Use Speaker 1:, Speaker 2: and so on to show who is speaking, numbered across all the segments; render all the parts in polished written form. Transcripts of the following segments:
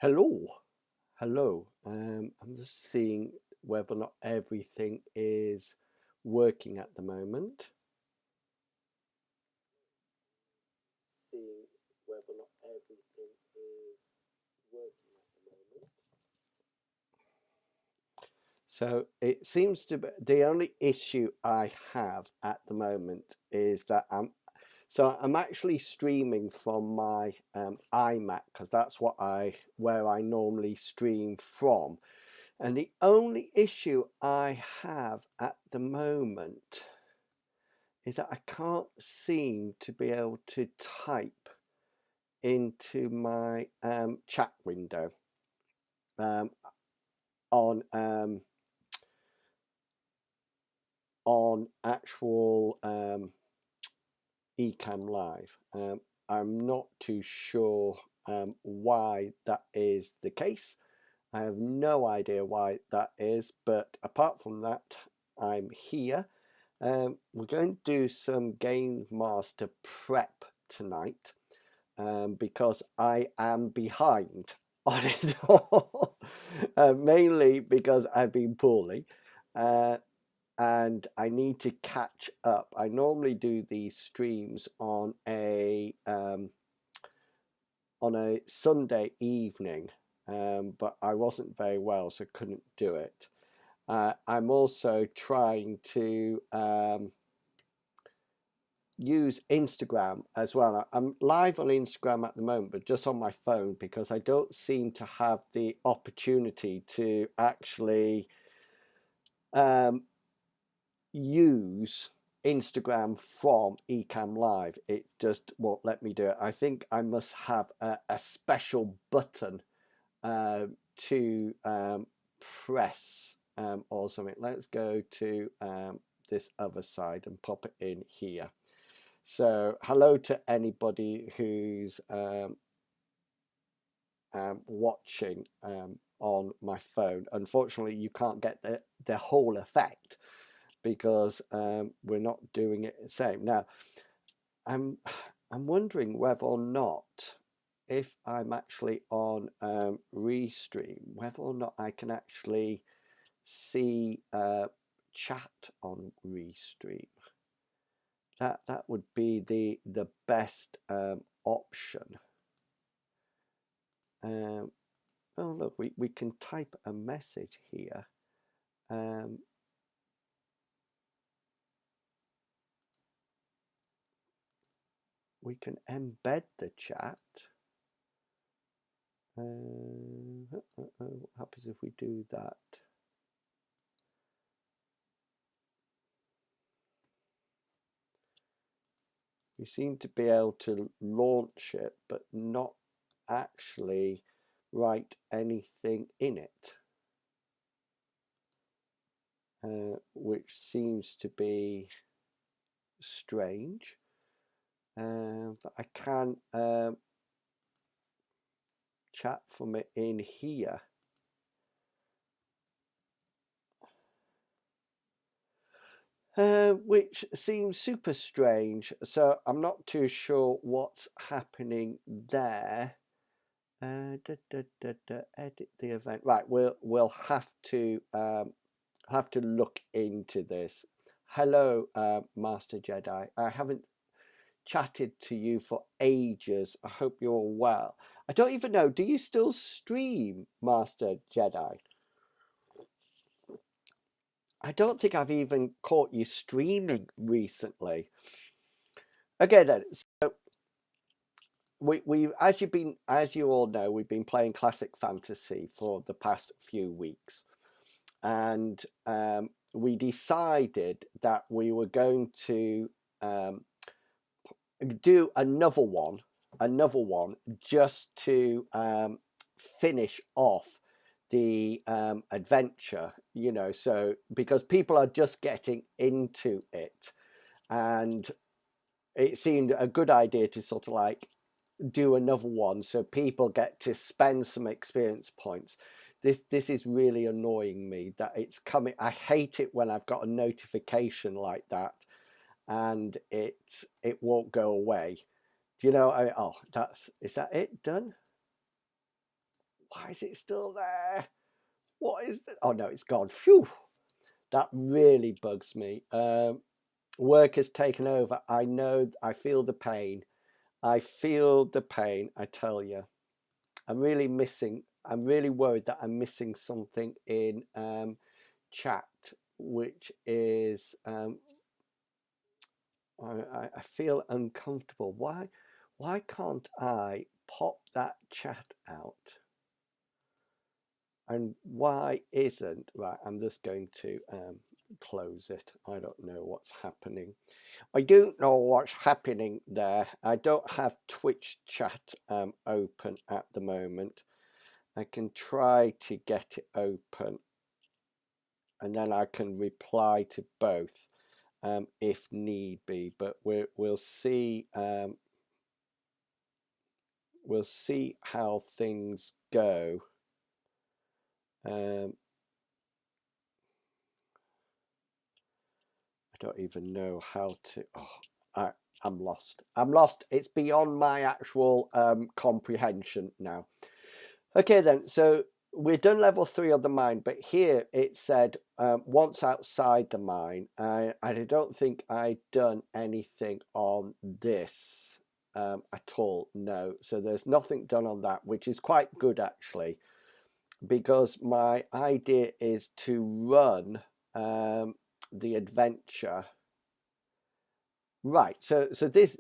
Speaker 1: Hello, hello. I'm just seeing whether or not everything is working at the moment. Seeing whether or not everything is working at the moment. So it seems to be the only issue I have at the moment is that I'm actually streaming from my iMac because that's where I normally stream from. And the only issue I have at the moment is that I can't seem to be able to type into my chat window um, on actual Ecamm Live. I'm not too sure why that is the case. I have no idea why that is, but apart from that, I'm here. We're going to do some Game Master prep tonight because I am behind on it all, mainly because I've been poorly and I need to catch up. I normally do these streams on a Sunday evening, but I wasn't very well, so couldn't do it. I'm also trying to use Instagram as well. I'm live on Instagram at the moment, but just on my phone because I don't seem to have the opportunity to actually use Instagram from Ecamm Live. It just won't let me do it. I think I must have a special button to press or something. Let's go to this other side and pop it in here. So hello to anybody who's watching on my phone. Unfortunately, you can't get the whole effect because we're not doing it the same. Now, I'm wondering whether or not, if I'm actually on Restream, whether or not I can actually see chat on Restream. That would be the best option. Oh look, we can type a message here. We can embed the chat. What happens if we do that? We seem to be able to launch it, but not actually write anything in it, which seems to be strange. But I can chat from it in here. Which seems super strange. So I'm not too sure what's happening there. Edit the event. Right, we'll have to look into this. Hello, Master Jedi. I haven't chatted to you for ages. I hope you're well. I don't even know. Do you still stream, Master Jedi? I don't think I've even caught you streaming recently. Okay then, so we as you all know, we've been playing Classic Fantasy for the past few weeks, and we decided that we were going to do another one just to finish off the adventure, you know, so because people are just getting into it, and it seemed a good idea to sort of like do another one so people get to spend some experience points. This is really annoying me that it's coming. I hate it when I've got a notification like that and it won't go away. Do you know? Oh, is that it done? Why is it still there? What is that? Oh no, it's gone. Phew, that really bugs me. Work has taken over. I know. I feel the pain. I feel the pain. I tell you, I'm really worried that I'm missing something in chat, which is I feel uncomfortable. Why can't I pop that chat out? And why isn't, right, I'm just going to close it. I don't know what's happening. I don't know what's happening there. I don't have Twitch chat open at the moment. I can try to get it open and then I can reply to both if need be, but we'll see how things go. I don't even know how to. Oh, I'm lost. I'm lost. It's beyond my actual comprehension now. Okay then, so we're done level 3 of the mine, but here it said once outside the mine, and I don't think I'd done anything on this at all. No, so there's nothing done on that, which is quite good actually, because my idea is to run the adventure. Right, so this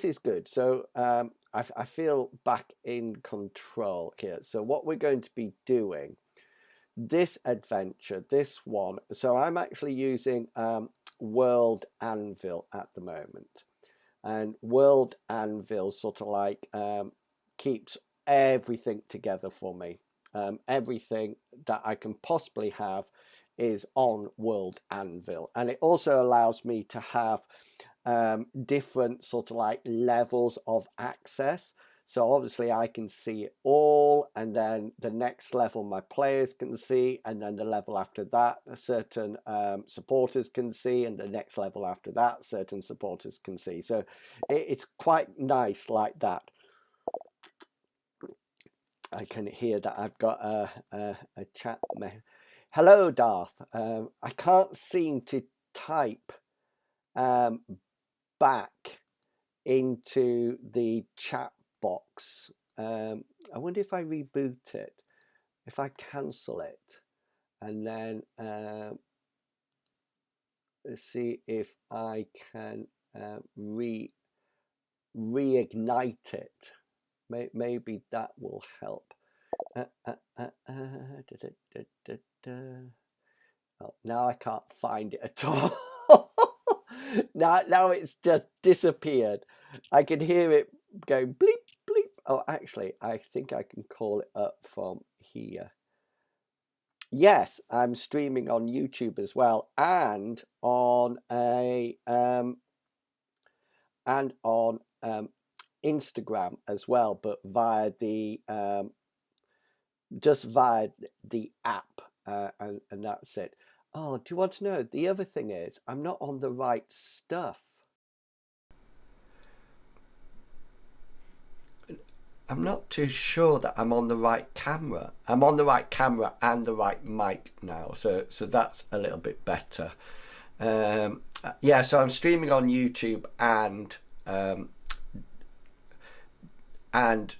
Speaker 1: is good. So I feel back in control here. So what we're going to be doing, this adventure, this one. So I'm actually using World Anvil at the moment, and World Anvil sort of like keeps everything together for me. Everything that I can possibly have is on World Anvil, and it also allows me to have different sort of like levels of access. So obviously I can see it all, and then the next level my players can see, and then the level after that certain supporters can see, and the next level after that certain supporters can see. So it's quite nice like that. I can hear that I've got a chat. Hello, Darth. I can't seem to type back into the chat box. I wonder if I reboot it, if I cancel it, and then let's see if I can reignite it. Maybe that will help. Oh, now I can't find it at all. now it's just disappeared. I can hear it going bleep bleep. Oh, actually, I think I can call it up from here. Yes, I'm streaming on YouTube as well, and on Instagram as well, but via the just via the app, and that's it. Oh, do you want to know? The other thing is, I'm not on the right stuff. I'm not too sure that I'm on the right camera. I'm on the right camera and the right mic now, so that's a little bit better. Yeah, so I'm streaming on YouTube and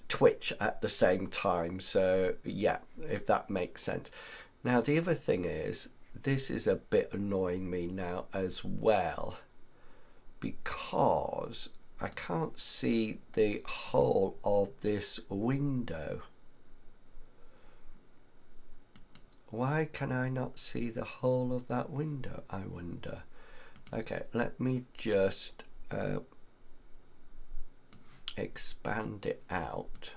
Speaker 1: Twitch at the same time. So yeah, if that makes sense. Now the other thing is, this is a bit annoying me now as well, because I can't see the whole of this window. Why can I not see the whole of that window, I wonder? Okay, let me just expand it out.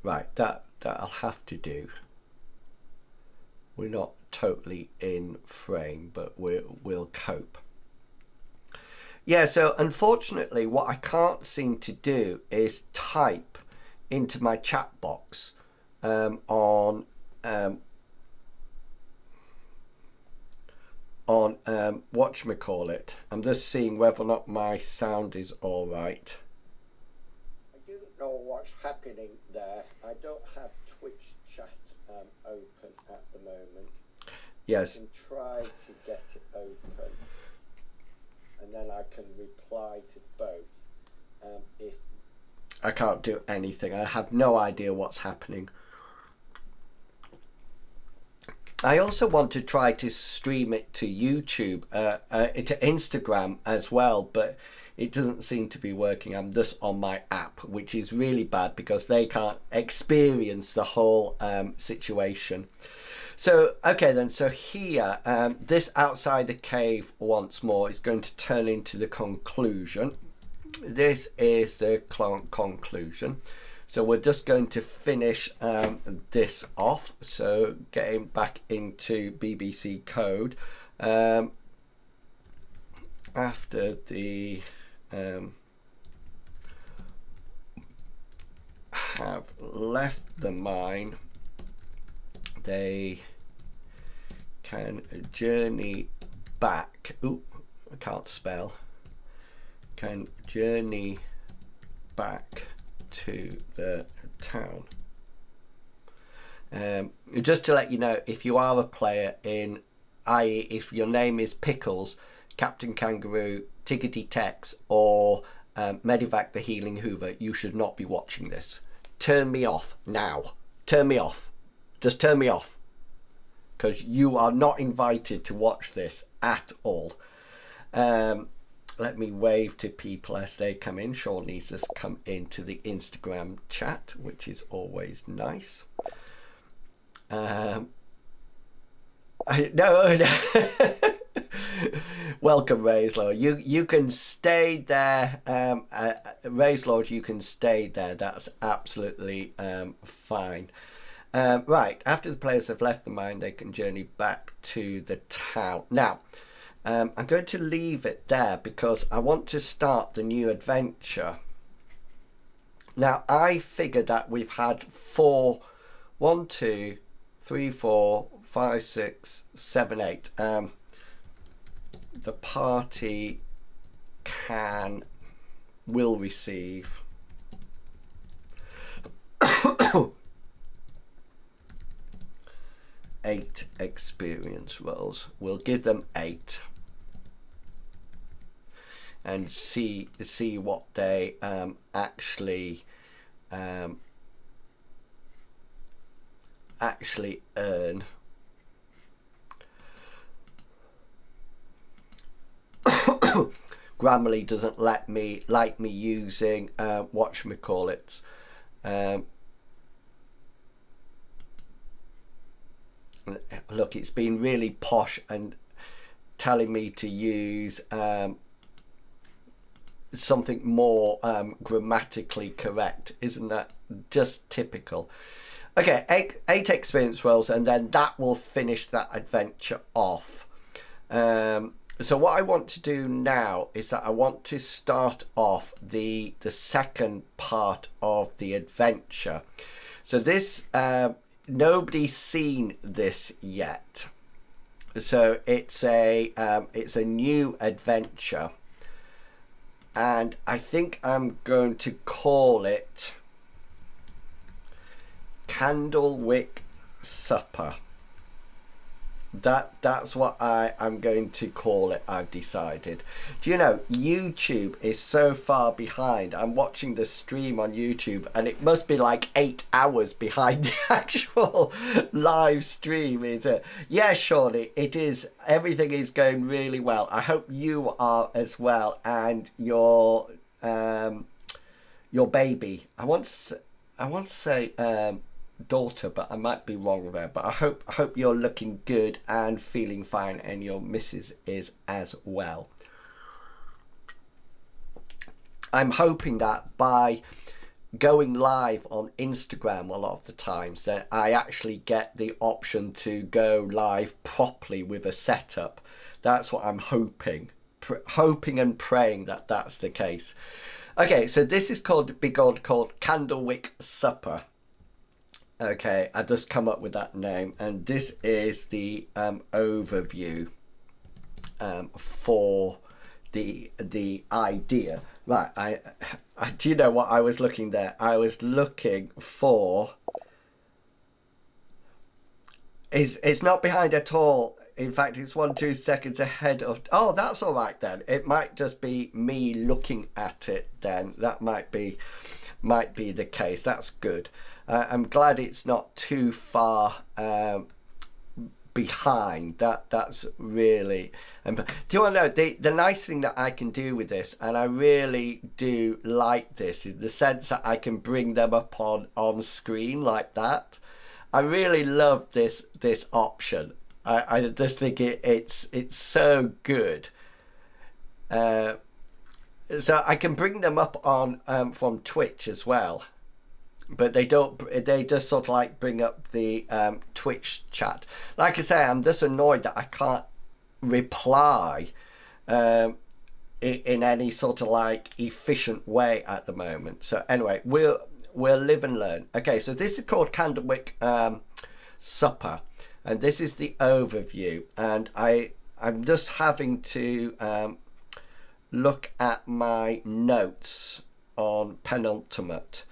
Speaker 1: Right, that'll have to do. We're not totally in frame, but we'll cope. Yeah, so unfortunately what I can't seem to do is type into my chat box on whatchamacallit. I'm just seeing whether or not my sound is all right. I don't know what's happening there. I don't have Twitch chat open at the moment. Yes. I can try to get it open, and then I can reply to both. If I can't do anything, I have no idea what's happening. I also want to try to stream it to YouTube, to Instagram as well, but it doesn't seem to be working. I'm just on my app, which is really bad because they can't experience the whole situation. So, okay then, so here, this outside the cave once more is going to turn into the conclusion. This is the conclusion. So we're just going to finish this off. So getting back into BBC Code. After the have left the mine, they can journey back. Ooh, I can't spell. Can journey back to the town. Just to let you know, if you are a player in, i.e. if your name is Pickles, Captain Kangaroo, Tickety Tex, or Medivac the Healing Hoover, you should not be watching this. Turn me off now. Turn me off. Just turn me off. Because you are not invited to watch this at all. Let me wave to people as they come in. Sean needs us come into the Instagram chat, which is always nice. No. Welcome, Raislord. You can stay there. Raislord, you can stay there. That's absolutely fine. Right, after the players have left the mine, they can journey back to the town. Now, I'm going to leave it there because I want to start the new adventure. Now, I figured that we've had 4, 1, 2, 3, 4, 5, 6, 7, 8. The party will receive 8 experience rolls. We'll give them 8 and see what they actually earn. Grammarly doesn't like me using whatchamacallit. Look, it's been really posh and telling me to use something more grammatically correct. Isn't that just typical? Okay, 8 experience rolls, and then that will finish that adventure off. So what I want to do now is that I want to start off the second part of the adventure. So this nobody's seen this yet. So it's a new adventure, and I think I'm going to call it Candlewick Supper. That's what I'm going to call it. I've decided. Do you know, YouTube is so far behind? I'm watching the stream on YouTube and it must be like 8 hours behind the actual live stream. Is it? Yeah, surely it is. Everything is going really well. I hope you are as well, and your baby. I want to say daughter, but I might be wrong there. But I hope you're looking good and feeling fine, and your missus is as well. I'm hoping that by going live on Instagram a lot of the times, that I actually get the option to go live properly with a setup. That's what I'm hoping and praying that that's the case. Okay, so this is called Candlewick Supper. Okay, I just come up with that name, and this is the overview for the idea. Right, I do you know what I was looking there? I was looking for. It's not behind at all. In fact, it's 1-2 seconds ahead of. Oh, that's all right then. It might just be me looking at it. Then that might be the case. That's good. I'm glad it's not too far behind. That's really. Do you want to know the nice thing that I can do with this, and I really do like this, is the sense that I can bring them up on screen like that. I really love this option. I just think it's so good. So I can bring them up on from Twitch as well. But they don't. They just sort of like bring up the Twitch chat. Like I say, I'm just annoyed that I can't reply in any sort of like efficient way at the moment. So anyway, we'll live and learn. Okay, so this is called Candlewick Supper, and this is the overview. And I'm just having to look at my notes on Penultimate.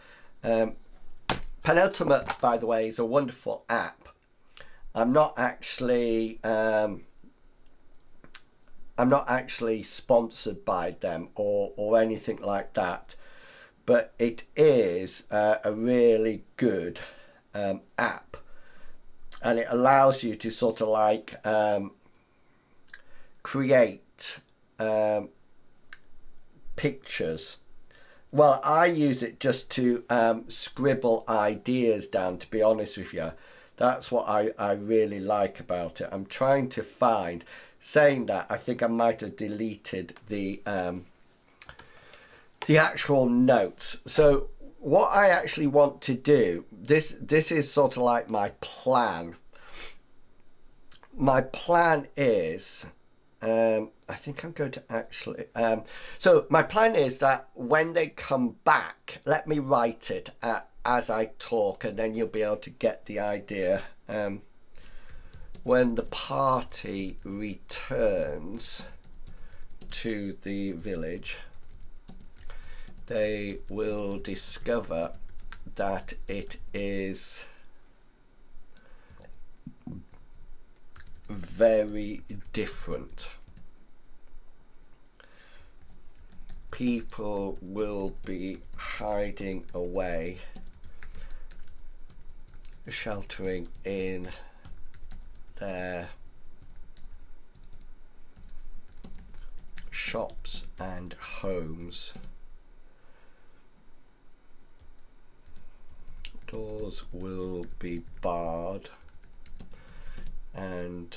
Speaker 1: Penultimate, by the way, is a wonderful app. I'm not actually sponsored by them or anything like that, but it is a really good app, and it allows you to sort of like create pictures. Well, I use it just to scribble ideas down, to be honest with you. That's what I really like about it. I'm trying to find, saying that, I think I might have deleted the actual notes. So what I actually want to do, this is sort of like my plan. My plan is, I think I'm going to actually, so my plan is that when they come back, let me write it as I talk, and then you'll be able to get the idea. When the party returns to the village, they will discover that it is very different. People will be hiding away, sheltering in their shops and homes. Doors will be barred and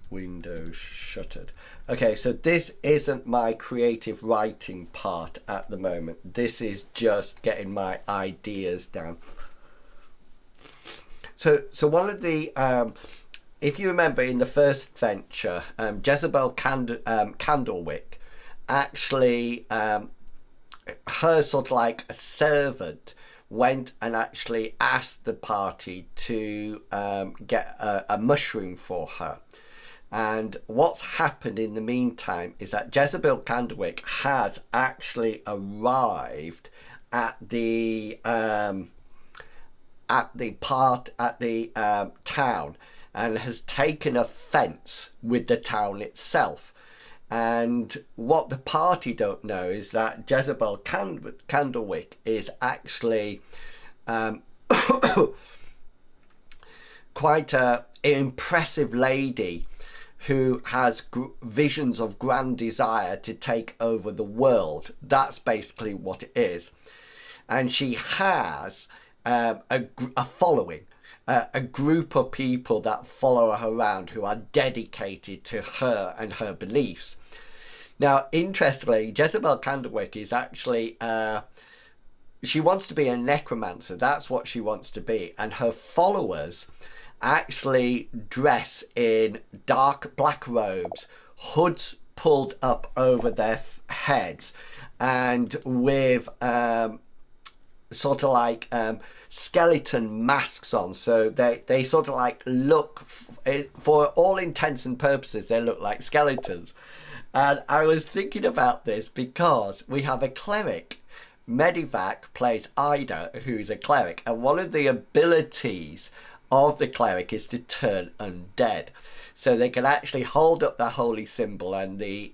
Speaker 1: windows shuttered. Okay, so this isn't my creative writing part at the moment. This is just getting my ideas down. So one of the, if you remember in the first adventure, Jezebel Candlewick actually, her sort of like a servant went and actually asked the party to get a mushroom for her. And what's happened in the meantime is that Jezebel Candlewick has actually arrived at the town and has taken offense with the town itself. And what the party don't know is that Jezebel Candlewick is actually quite an impressive lady who has visions of grand desire to take over the world. That's basically what it is. And she has a following, a group of people that follow her around who are dedicated to her and her beliefs. Now, interestingly, Jezebel Candlewick is actually, she wants to be a necromancer. That's what she wants to be. And her followers actually dress in dark black robes, hoods pulled up over their heads, and with sort of like skeleton masks on. So they sort of like look, for all intents and purposes, they look like skeletons. And I was thinking about this because we have a cleric. Medivac plays Ida, who's a cleric, and one of the abilities of the cleric is to turn undead. So they can actually hold up their holy symbol, and the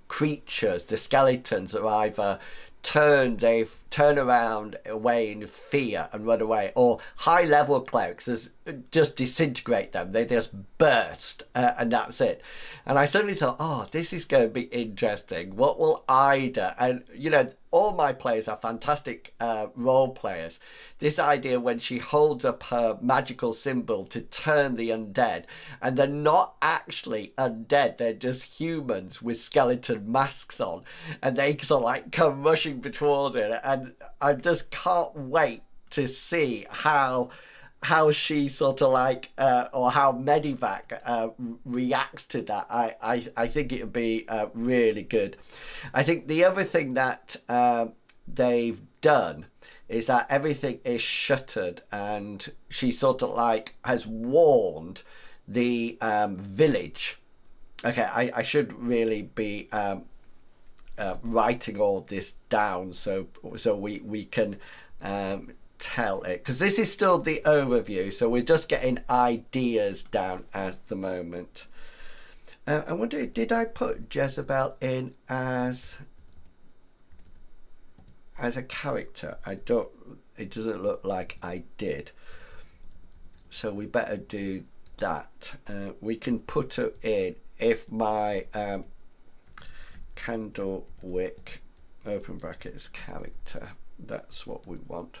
Speaker 1: creatures, the skeletons, are either they turn around away in fear and run away, or high level clerics just disintegrate them. They just burst and that's it. And I suddenly thought, oh, this is going to be interesting. What will Ida, and you know, all my players are fantastic role players. This idea when she holds up her magical symbol to turn the undead, and they're not actually undead, they're just humans with skeleton masks on, and they sort of like come rushing towards it. And I just can't wait to see how she sort of like or how Medivac reacts to that. I think it would be really good. I think the other thing that they've done is that everything is shuttered, and she sort of like has warned the village. Okay, I should really be writing all this down so we can tell it, because this is still the overview, so we're just getting ideas down at the moment. I wonder, did I put Jezebel in as a character? It doesn't look like I did, so we better do that. We can put it in if my Candlewick open brackets character, that's what we want.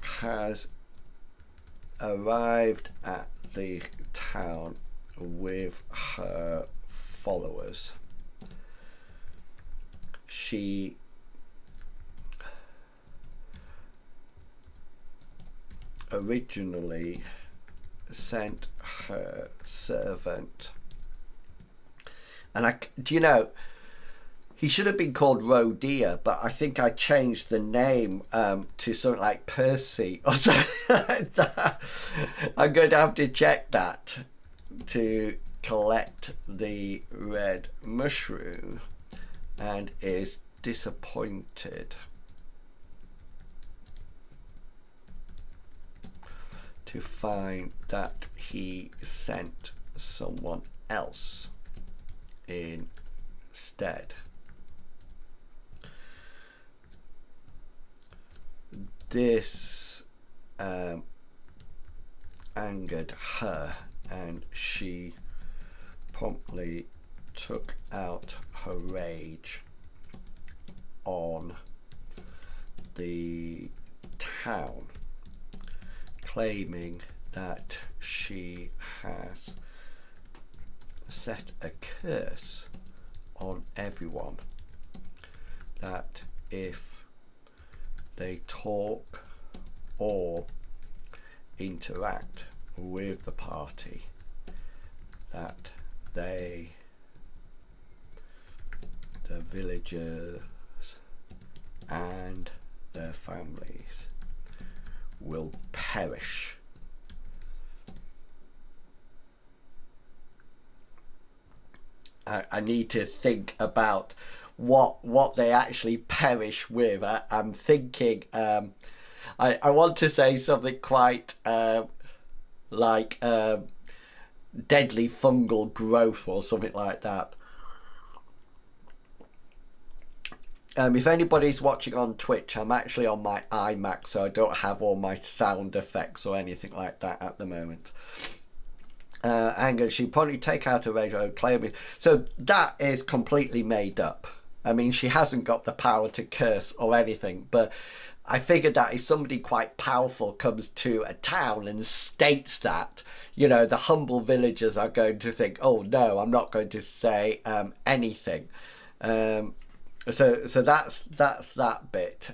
Speaker 1: has arrived at the town with her followers. She originally sent her servant, and do you know, he should have been called Rodea, but I think I changed the name to something like Percy or something like that. I'm going to have to check that, to collect the red mushroom, and is disappointed to find that he sent someone else instead. This angered her, and she promptly took out her rage on the town, claiming that she has set a curse on everyone, that if they talk or interact with the party, that the villagers and their families will perish. I need to think about what they actually perish with. I'm thinking, I want to say something quite like deadly fungal growth or something like that. If anybody's watching on Twitch, I'm actually on my iMac, so I don't have all my sound effects or anything like that at the moment. Anger, she probably take out a radio claim. So that is completely made up. I mean, she hasn't got the power to curse or anything, but I figured that if somebody quite powerful comes to a town and states that, you know, the humble villagers are going to think, oh no, I'm not going to say anything. So that's that bit.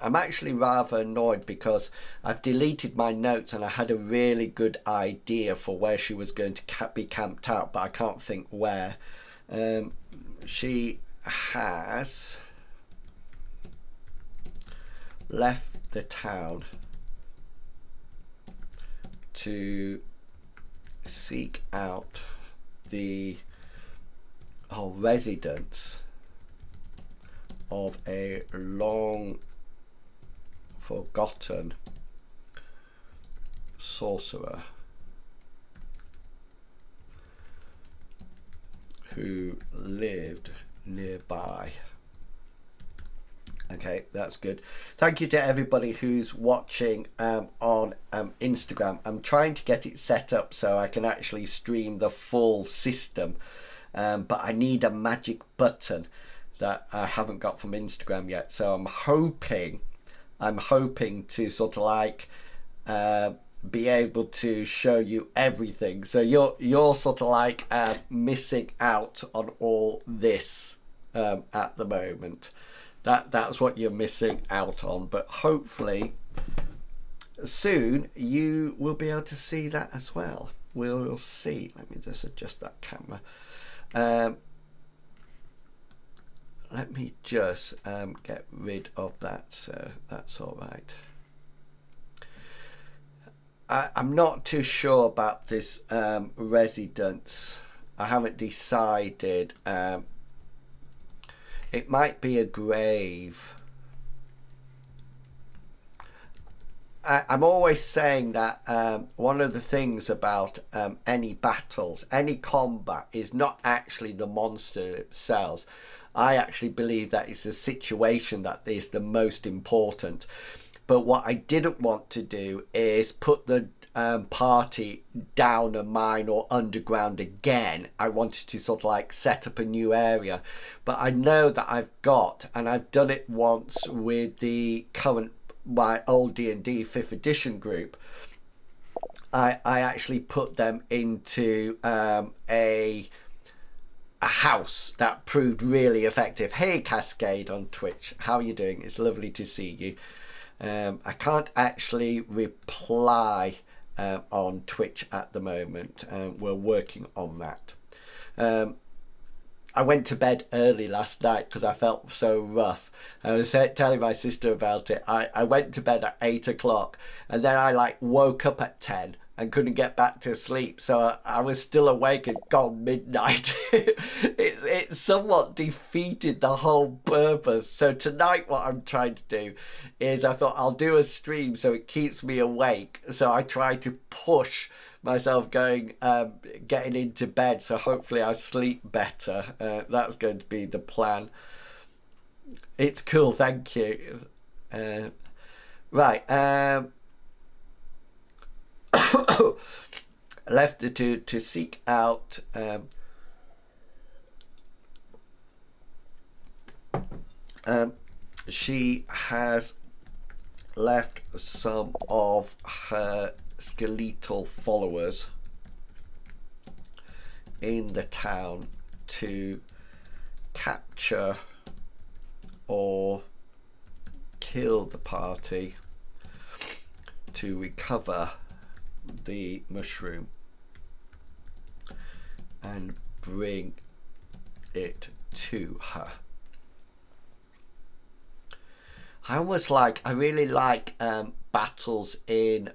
Speaker 1: I'm actually rather annoyed because I've deleted my notes and I had a really good idea for where she was going to be camped out, but I can't think where. She has left the town to seek out the residents of a long forgotten sorcerer who lived nearby. Okay, that's good. Thank you to everybody who's watching on Instagram. I'm trying to get it set up so I can actually stream the full system, but I need a magic button that I haven't got from Instagram yet. So I'm hoping to sort of like be able to show you everything. So you're sort of like missing out on all this at the moment. That's what you're missing out on, but hopefully soon you will be able to see that as well. We'll see. Let me just adjust that camera. Let me just get rid of that, so that's all right. I'm not too sure about this residence. I haven't decided. It might be a grave. I'm always saying that one of the things about any battles, any combat, is not actually the monster itself. I actually believe that it's the situation that is the most important. But what I didn't want to do is put the party down a mine or underground again. I wanted to sort of like set up a new area, but I know that I've got, and I've done it once with the current, my old D&D 5th edition group. I actually put them into a house that proved really effective. Hey Cascade on Twitch, how are you doing? It's lovely to see you. I can't actually reply on Twitch at the moment. We're working on that. I went to bed early last night because I felt so rough. I was telling my sister about it. I went to bed at 8 o'clock and then I like woke up at 10 and couldn't get back to sleep. So I was still awake at gone midnight. it somewhat defeated the whole purpose. So tonight what I'm trying to do is I thought I'll do a stream so it keeps me awake. So I try to push myself getting into bed, so hopefully I sleep better. That's going to be the plan. It's cool, thank you. Right, left to seek out she has left some of her skeletal followers in the town to capture or kill the party to recover the mushroom and bring it to her. I really like battles in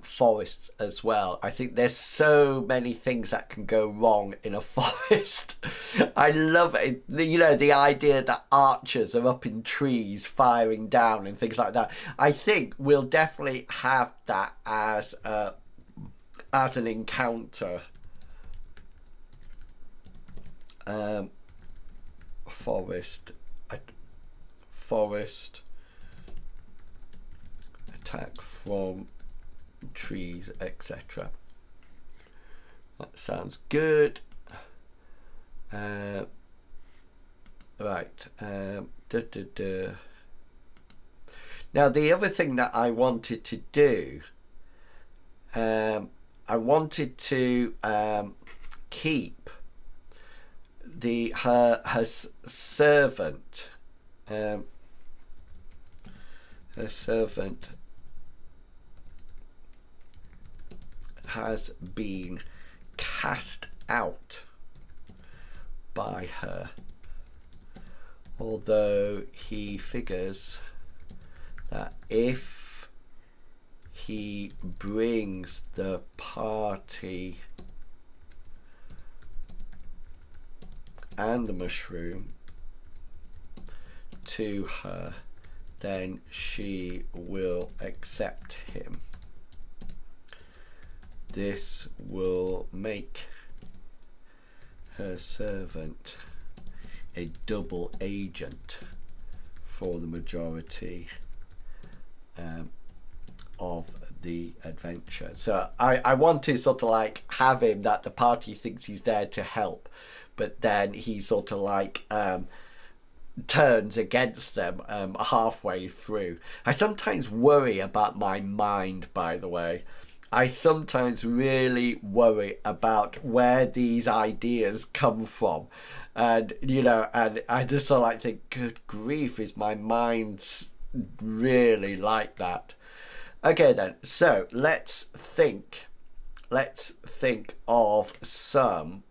Speaker 1: forests as well. I think there's so many things that can go wrong in a forest. I love it. You know, the idea that archers are up in trees firing down and things like that. I think we'll definitely have that as an encounter. Forest attack from trees, etc. That sounds good. Right. Now the other thing that I wanted to do, I wanted to keep her servant. Her servant has been cast out by her, although he figures that if he brings the party and the mushroom to her, then she will accept him. This will make her servant a double agent for the majority of the adventure. So I want to sort of like have him that the party thinks he's there to help, but then he sort of like turns against them halfway through. I sometimes worry about my mind, by the way. I sometimes really worry about where these ideas come from. And, you know, and I just sort of like think, good grief, is my mind really like that? Okay then, so let's think of some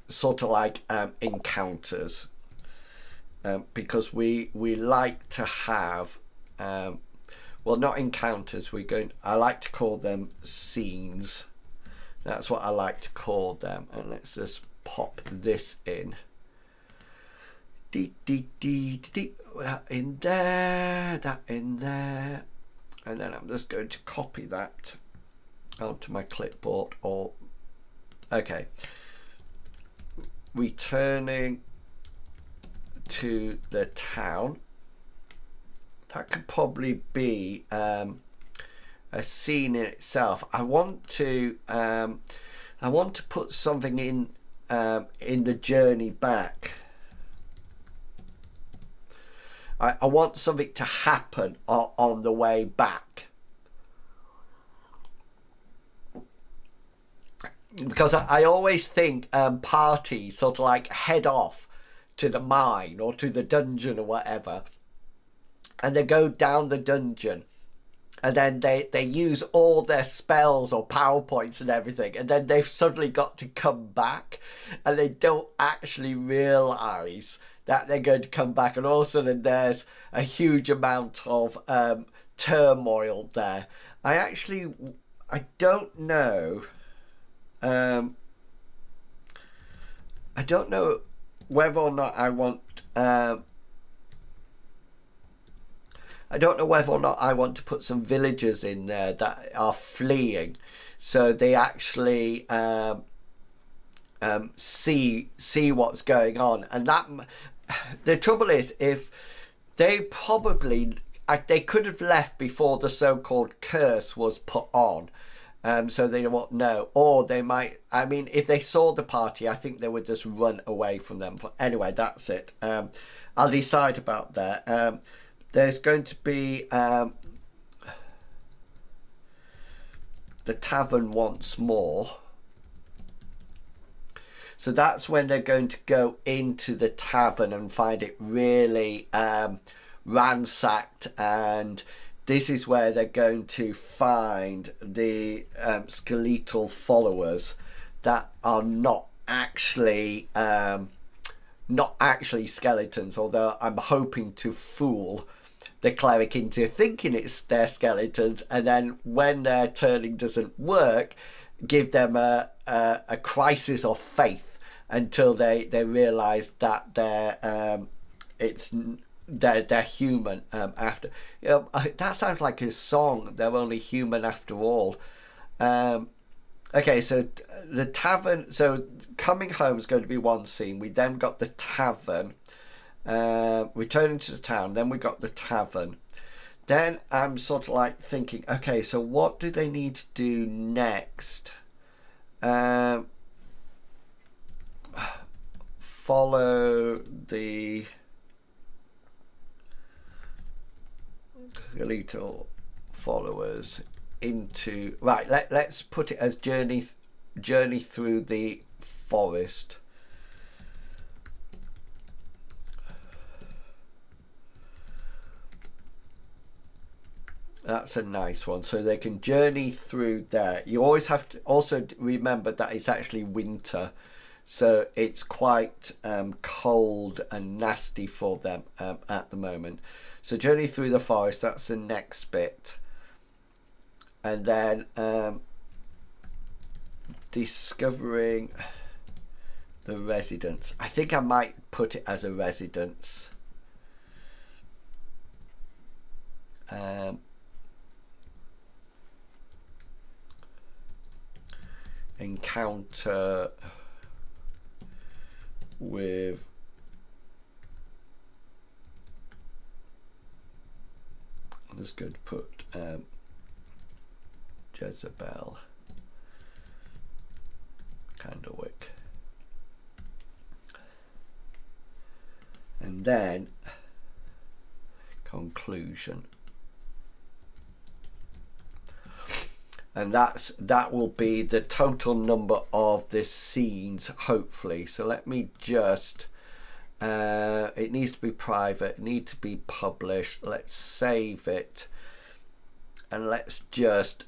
Speaker 1: sort of like encounters, because we like to have well, not encounters, I like to call them scenes. That's what I like to call them. And let's just pop this in. That in there, that in there. And then I'm just going to copy that onto my clipboard. Or okay. Returning to the town. That could probably be a scene in itself. I want to put something in the journey back. I want something to happen on the way back, because I always think parties sort of like head off to the mine or to the dungeon or whatever, and they go down the dungeon, and then they use all their spells or PowerPoints and everything, and then they've suddenly got to come back, and they don't actually realise that they're going to come back, and all of a sudden there's a huge amount of turmoil there. I don't know. I don't know whether or not I want. I don't know whether or not I want to put some villagers in there that are fleeing, so they actually see what's going on. And that the trouble is, if they could have left before the so-called curse was put on. So they won't know, or they might. I mean, if they saw the party, I think they would just run away from them. But anyway, that's it. I'll decide about that. There's going to be the tavern once more. So that's when they're going to go into the tavern and find it really ransacked, and this is where they're going to find the skeletal followers that are not actually skeletons, although I'm hoping to fool the cleric into thinking it's their skeletons, and then when their turning doesn't work, give them a crisis of faith until they realise that they're human after. That sounds like a song. They're only human after all. Okay, so the tavern. So coming home is going to be one scene. We then got the tavern. Returning to the town. Then we got the tavern. Then I'm sort of like thinking, okay, so what do they need to do next? Follow the little followers into let's put it as journey through the forest. That's a nice one. So they can journey through there. You always have to also remember that it's actually winter, so it's quite cold and nasty for them at the moment. So journey through the forest, that's the next bit. And then discovering the residence. I think I might put it as a residence. Encounter with I'm just going to put Jezebel Candlewick, and then conclusion, and that will be the total number of the scenes, hopefully. So let me just it needs to be private, it needs to be published. Let's save it and let's just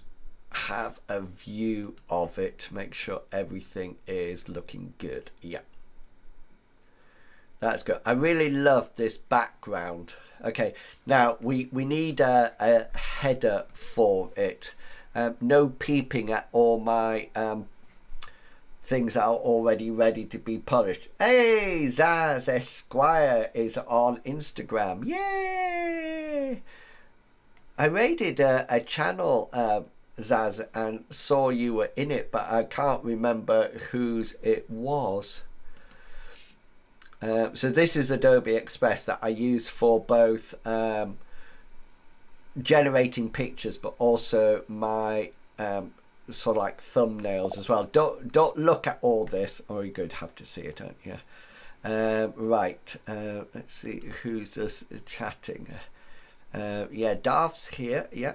Speaker 1: have a view of it to make sure everything is looking good. Yeah, that's good. I really love this background. Okay, now we need a header for it. No peeping at all my things that are already ready to be published. Hey, Zaz Esquire is on Instagram. Yay! I raided a channel, Zaz, and saw you were in it, but I can't remember whose it was. So this is Adobe Express that I use for both generating pictures, but also my sort of like thumbnails as well. Don't look at all this, or you're going to have to see it, aren't you? Right, let's see who's just chatting. Yeah, Darth's here. Yeah.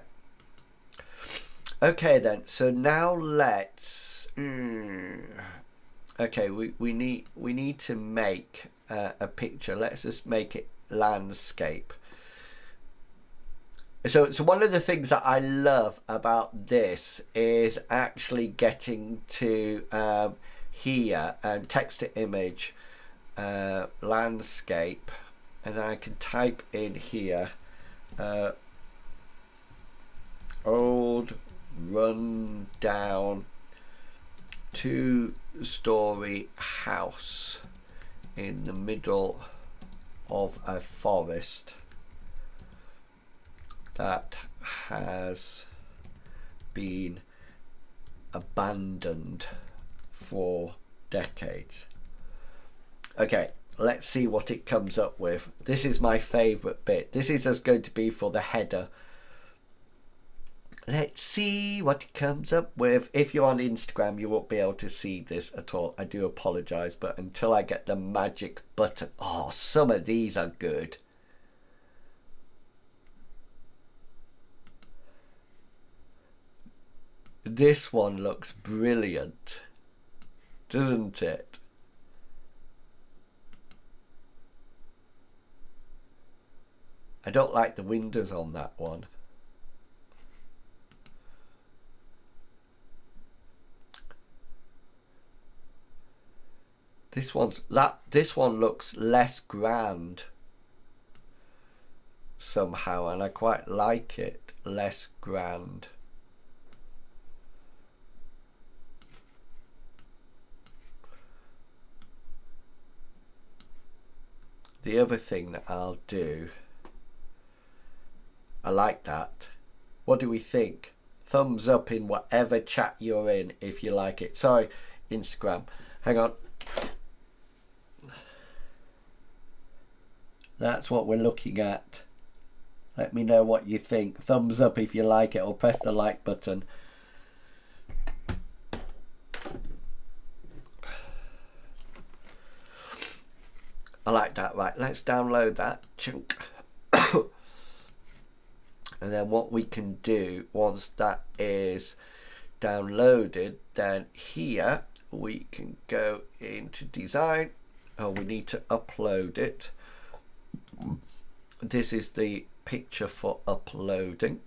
Speaker 1: Okay then. So now let's. Okay, we need to make a picture. Let's just make it landscape. So one of the things that I love about this is actually getting to here and text to image. Landscape, and I can type in here old rundown 2-story house in the middle of a forest that has been abandoned for decades. Okay, let's see what it comes up with. This is my favourite bit. This is just going to be for the header. Let's see what it comes up with. If you're on Instagram, you won't be able to see this at all. I do apologise, but until I get the magic button. Oh, some of these are good. This one looks brilliant, doesn't it? I don't like the windows on that one. This one looks less grand somehow, and I quite like it less grand. The other thing that I'll do, I like that. What do we think? Thumbs up in whatever chat you're in if you like it. Sorry, Instagram. Hang on. That's what we're looking at. Let me know what you think. Thumbs up if you like it, or press the like button. I like that. Right, let's download that chunk. And then what we can do once that is downloaded, then here we can go into design. Oh, we need to upload it. This is the picture for uploading.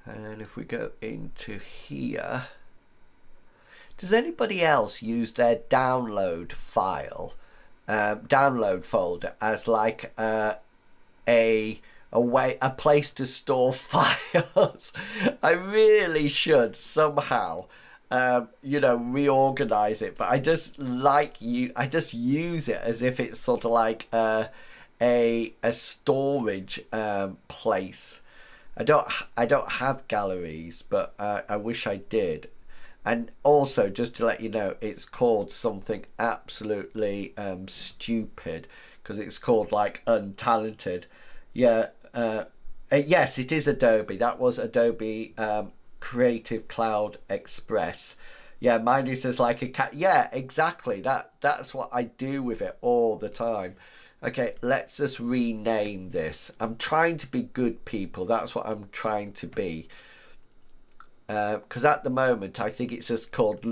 Speaker 1: And if we go into here, does anybody else use their download file, download folder as like a place to store files? I really should somehow, you know, reorganize it, but I just use it as if it's sort of like a storage place. I don't have galleries, but I wish I did. And also, just to let you know, it's called something absolutely stupid, because it's called like Untalented. Yeah, yes, it is Adobe. That was Adobe Creative Cloud Express. Yeah, mine is just like a cat. Yeah, exactly. That's what I do with it all the time. Okay, let's just rename this. I'm trying to be good, people. That's what I'm trying to be. Because at the moment I think it's just called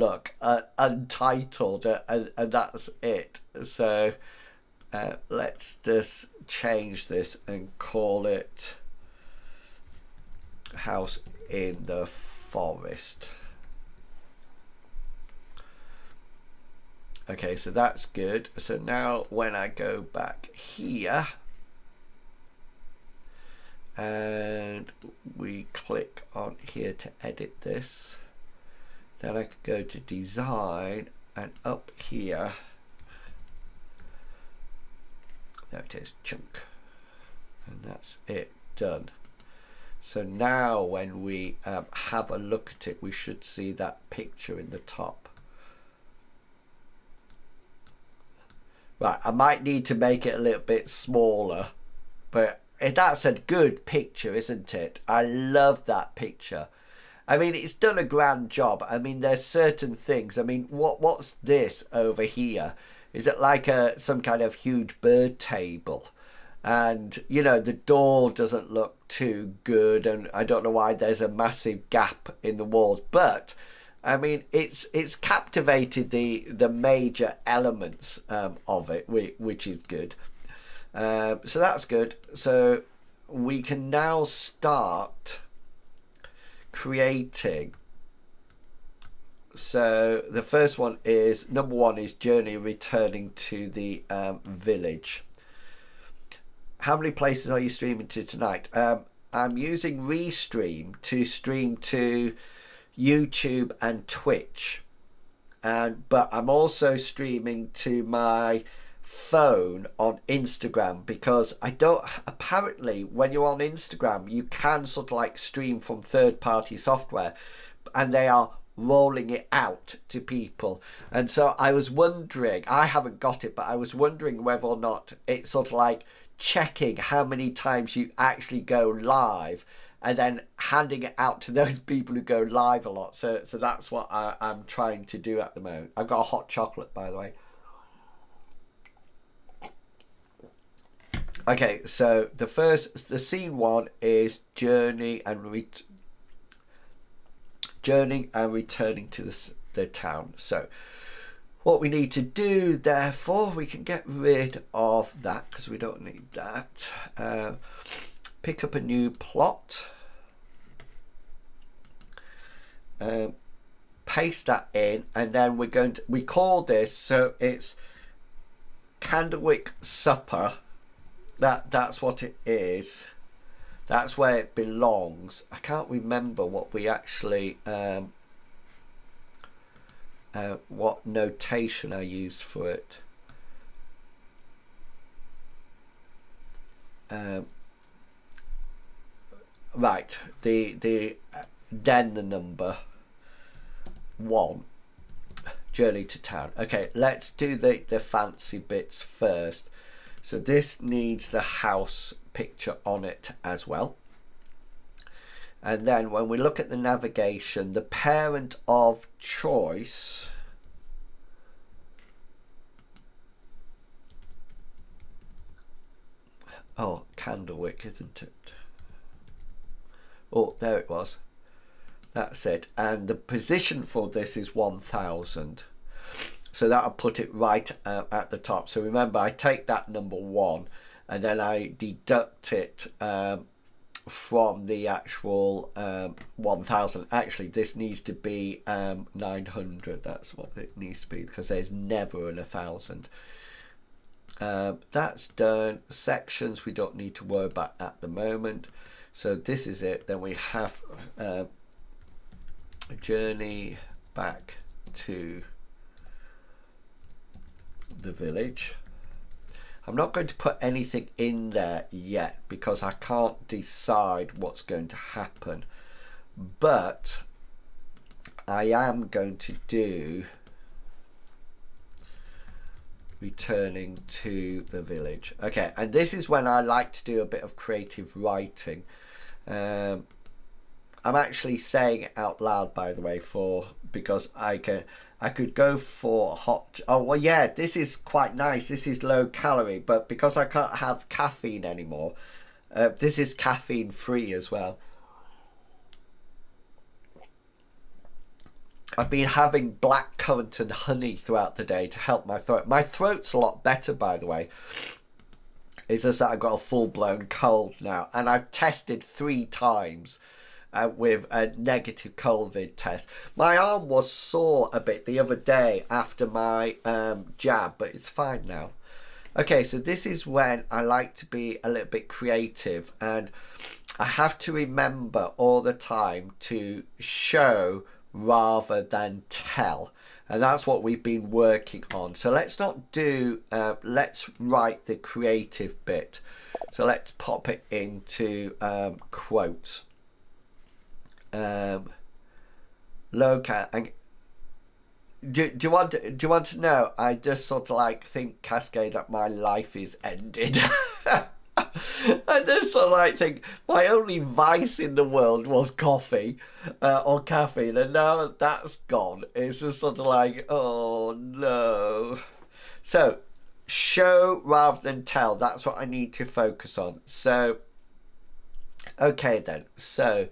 Speaker 1: Untitled, and that's it. So let's just change this and call it House in the Forest. Okay, so that's good. So now when I go back here and we click on here to edit this, then I can go to design, and up here, there it is, chunk, and that's it, done. So now when we have a look at it, we should see that picture in the top. Right, I might need to make it a little bit smaller, but
Speaker 2: that's a good picture, isn't it? I love that picture. I mean, it's done a grand job. I mean, there's certain things. I mean, what's this over here? Is it like some kind of huge bird table? And you know, the door doesn't look too good, and I don't know why there's a massive gap in the walls. But I mean, it's captivated the major elements of it, which is good. So that's good. So we can now start creating. So the first one is, number one is journey returning to the village. How many places are you streaming to tonight? I'm using Restream to stream to YouTube and Twitch, but I'm also streaming to my phone on Instagram, because I don't, apparently when you're on Instagram you can sort of like stream from third-party software, and they are rolling it out to people. And so I was wondering, I haven't got it, but I was wondering whether or not it's sort of like checking how many times you actually go live and then handing it out to those people who go live a lot. So that's what I'm trying to do at the moment. I've got a hot chocolate, by the way. Okay, so the scene one is journey and returning to the town. So what we need to do, therefore, we can get rid of that because we don't need that. Pick up a new plot. Paste that in, and then we call this, so it's Candlewick Supper. That's what it is. That's where it belongs. I can't remember what we actually what notation I used for it. Right, then the number 1, journey to town. Okay, let's do the fancy bits first. So this needs the house picture on it as well. And then when we look at the navigation, the parent of choice Candlewick, isn't it? Oh, there it was. That's it. And the position for this is 1000. So that'll put it right at the top. So remember, I take that number 1 and then I deduct it from the actual 1000. Actually, this needs to be 900. That's what it needs to be, because there's never an 1000. That's done. Sections we don't need to worry about at the moment. So this is it. Then we have a journey back to the village. I'm not going to put anything in there yet because I can't decide what's going to happen, but I am going to do returning to the village. Okay, and this is when I like to do a bit of creative writing. I'm actually saying it out loud, by the way, because I could go for hot. Oh well, yeah, this is quite nice. This is low calorie, but because I can't have caffeine anymore, this is caffeine free as well. I've been having blackcurrant and honey throughout the day to help my throat. My throat's a lot better, by the way. It's just that I've got a full-blown cold now, and I've tested 3 times with a negative COVID test. My arm was sore a bit the other day after my jab, but it's fine now. Okay, so this is when I like to be a little bit creative, and I have to remember all the time to show rather than tell, and that's what we've been working on. So let's not do let's write the creative bit. So let's pop it into quotes. Look at, do you want to know? I just sort of like think, Cascade, that my life is ended. I just sort of like think my only vice in the world was coffee or caffeine, and now that's gone. It's just sort of like, oh no. So, show rather than tell. That's what I need to focus on. So, okay then. So,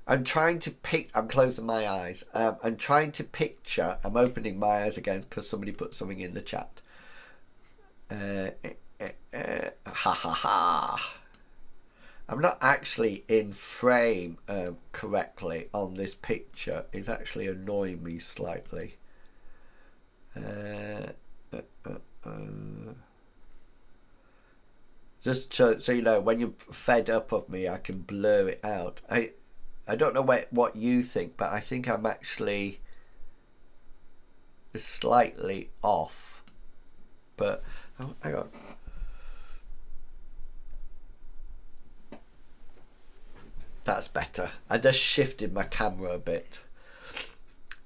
Speaker 2: I'm trying to I'm closing my eyes. I'm trying to picture. I'm opening my eyes again because somebody put something in the chat. Ha ha ha. I'm not actually in frame correctly on this picture. It's actually annoying me slightly. Just so you know, when you're fed up of me, I can blur it out. I don't know what you think, but I think I'm actually slightly off. But oh, hang on. That's better. I just shifted my camera a bit.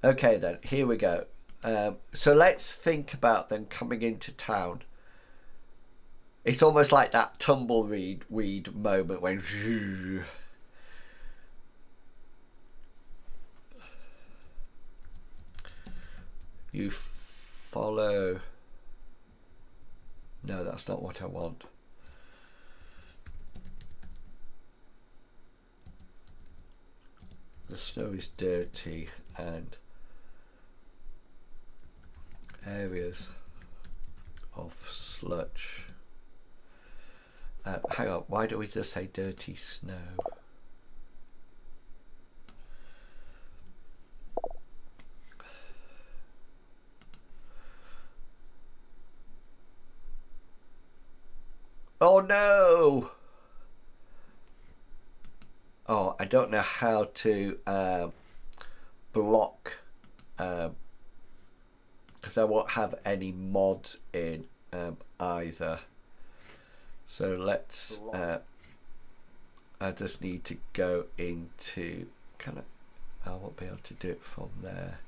Speaker 2: Okay then, here we go. So let's think about them coming into town. It's almost like that tumbleweed moment when you follow. No, that's not what I want. The snow is dirty and areas of sludge. Hang on, why do we just say dirty snow? Oh no! Oh, I don't know how to block because I won't have any mods in either. So let's I just need to go into I won't be able to do it from there.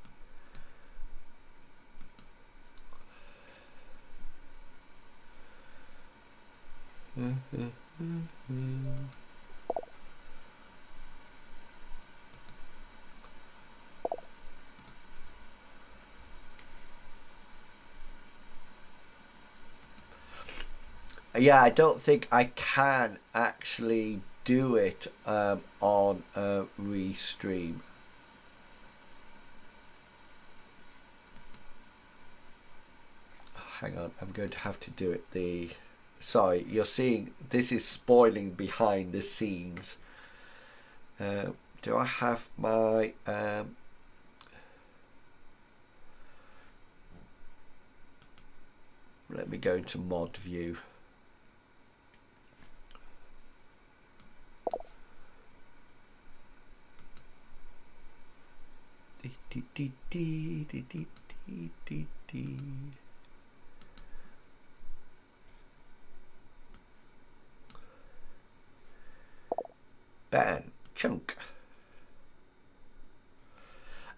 Speaker 2: Yeah, I don't think I can actually do it on Restream. Hang on, I'm going to have to do it sorry, you're seeing this is spoiling behind the scenes. Do I have my let me go into mod view. Ban chunk.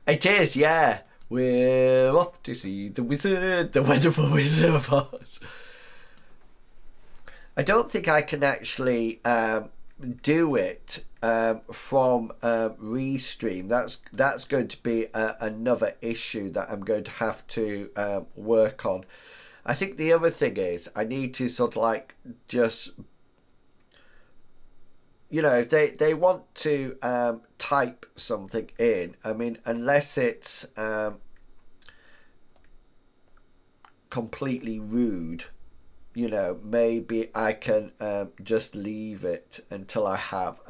Speaker 2: It is, yeah. We're off to see the wizard, the wonderful Wizard of Oz. I don't think I can actually do it from Restream. That's going to be another issue that I'm going to have to work on. I think the other thing is I need to sort of like just, you know, if they want to type something in, I mean, unless it's completely rude, you know, maybe I can just leave it until I have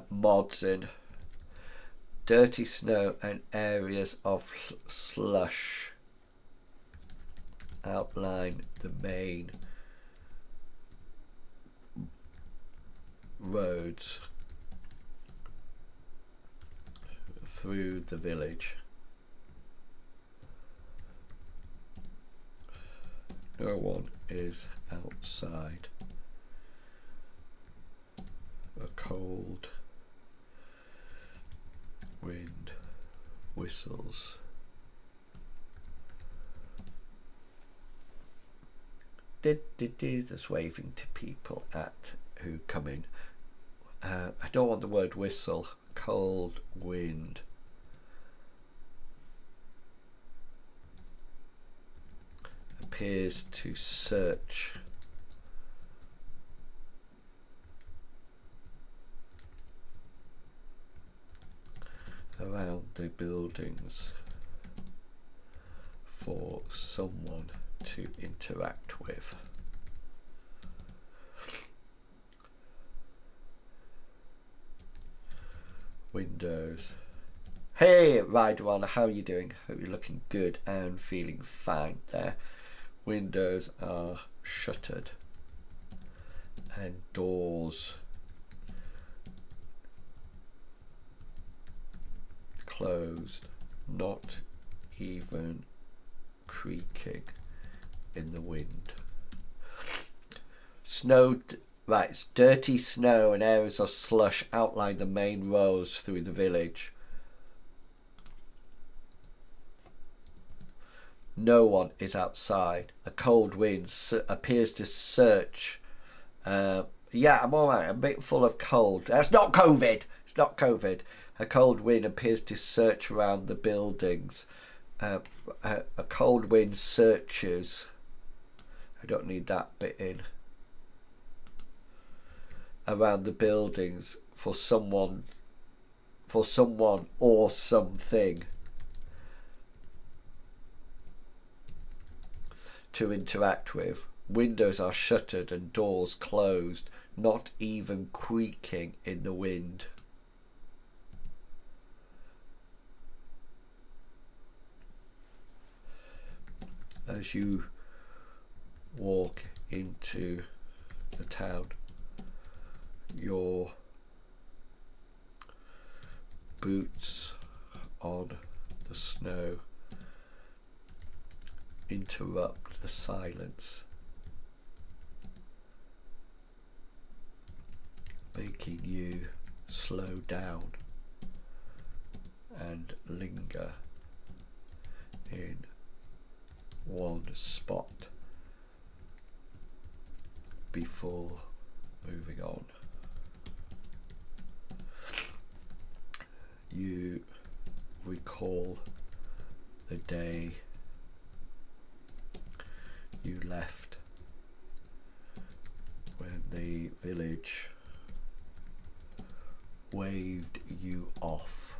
Speaker 2: mods in. Dirty snow and areas of slush. Outline the main roads through the village. No one is outside. A cold wind whistles Just waving to people who come in. I don't want the word whistle. Cold wind. Appears to search around the buildings for someone to interact with. Windows. Hey Rider, how are you doing? Hope you're looking good and feeling fine there. Windows are shuttered and doors closed, not even creaking in the wind. Snow, right, it's dirty snow and areas of slush outline the main roads through the village. No one is outside. A cold wind appears to search. Yeah, I'm alright. I'm a bit full of cold. That's not COVID. It's not COVID. A cold wind appears to search around the buildings. A cold wind searches. I don't need that bit in. Around the buildings for someone or something to interact with. Windows are shuttered and doors closed, not even creaking in the wind. As you walk into the town, your boots on the snow interrupt the silence, making you slow down and linger in one spot before moving on. You recall the day you left, when the village waved you off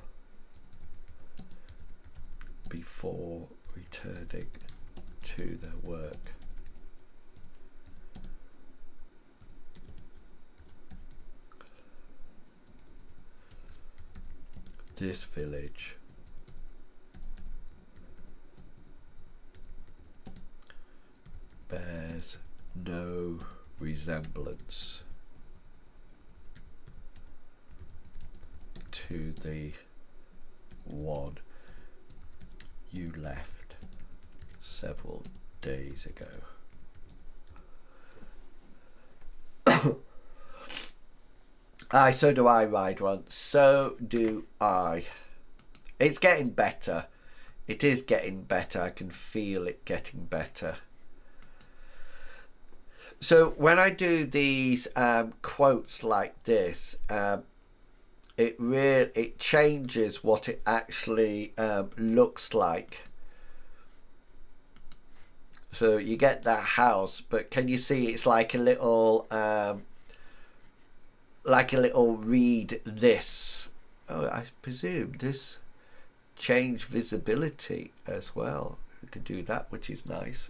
Speaker 2: before returning to their work. This village bears no resemblance to the one you left several days ago. Aye, so do I, Rider. So do I. It's getting better. It is getting better. I can feel it getting better. So when I do these quotes like this, it changes what it actually looks like. So you get that house, but can you see it's like a little read this. Oh, I presume this change visibility as well. We can do that, which is nice.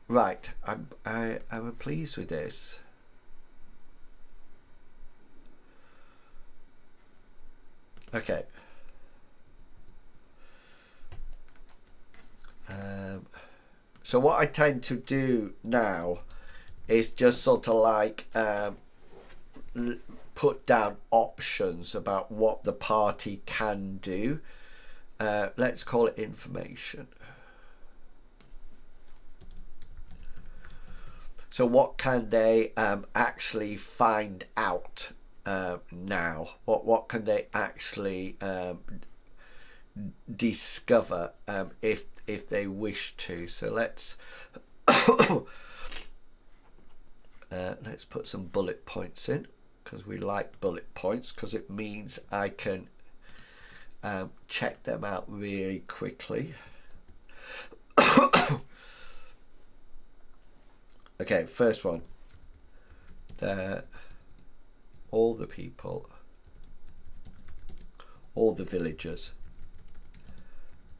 Speaker 2: Right, I'm pleased with this. Okay. So what I tend to do now is just sort of like put down options about what the party can do. Let's call it information. So what can they actually find out now? What can they actually discover if they wish to. So let's let's put some bullet points in, because we like bullet points, because it means I can check them out really quickly. Okay, first one. All the people, all the villagers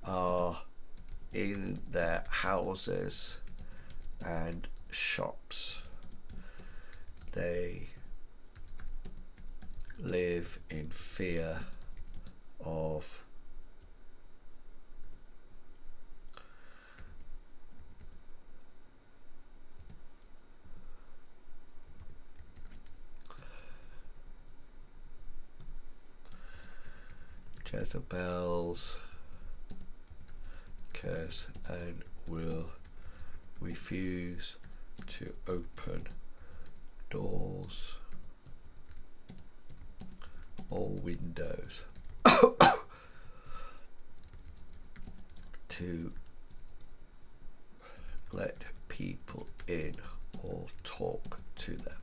Speaker 2: are in their houses and shops. They live in fear of Jezebel's curse and will refuse to open doors or windows to let people in or talk to them.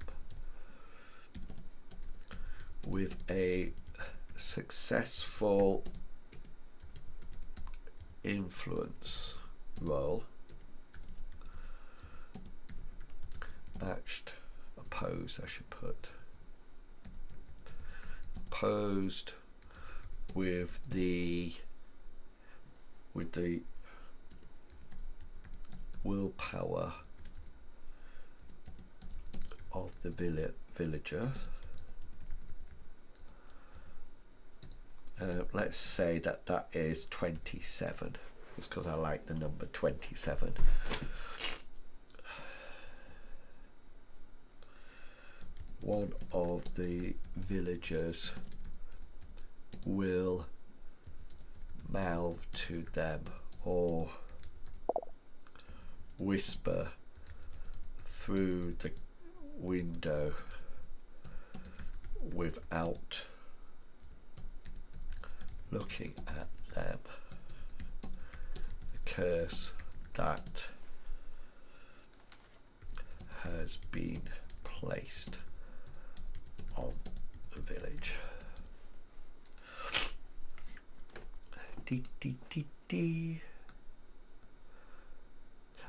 Speaker 2: With a successful influence roll, matched, opposed, I should put, opposed with the willpower of the villager. Let's say that is 27, just because I like the number 27. One of the villagers will mouth to them or whisper through the window without looking at them. The curse that has been placed on the village.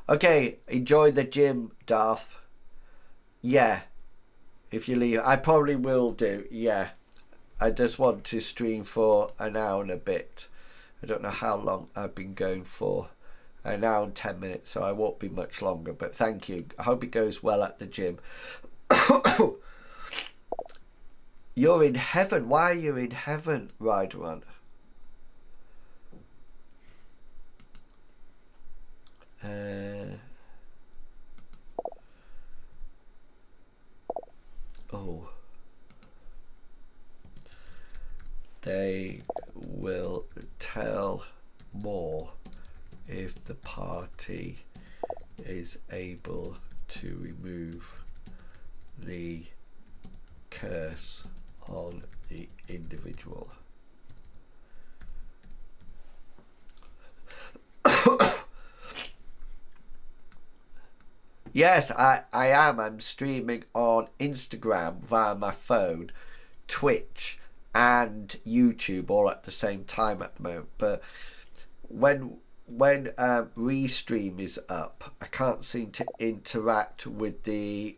Speaker 2: Okay, enjoy the gym, Darth. Yeah, if you leave, I probably will do. Yeah, I just want to stream for an hour and a bit. I don't know how long I've been going for. An hour and 10 minutes, so I won't be much longer. But thank you. I hope it goes well at the gym. You're in heaven. Why are you in heaven, Riderun? Oh. They will tell more if the party is able to remove the curse on the individual. Yes, I am. I'm streaming on Instagram via my phone, Twitch and YouTube all at the same time at the moment. But when Restream is up, I can't seem to interact with the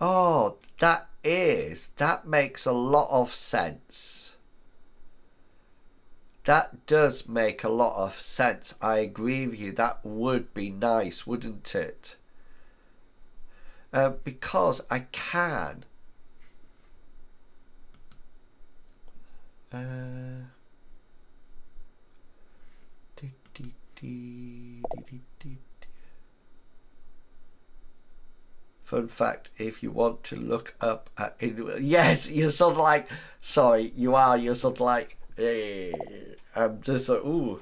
Speaker 2: oh, that makes a lot of sense. That does make a lot of sense. I agree with you. That would be nice, wouldn't it? Because I can. Fun fact, if you want to look up at... Yes, you're sort of like... Sorry, you're sort of like... I'm just like, ooh,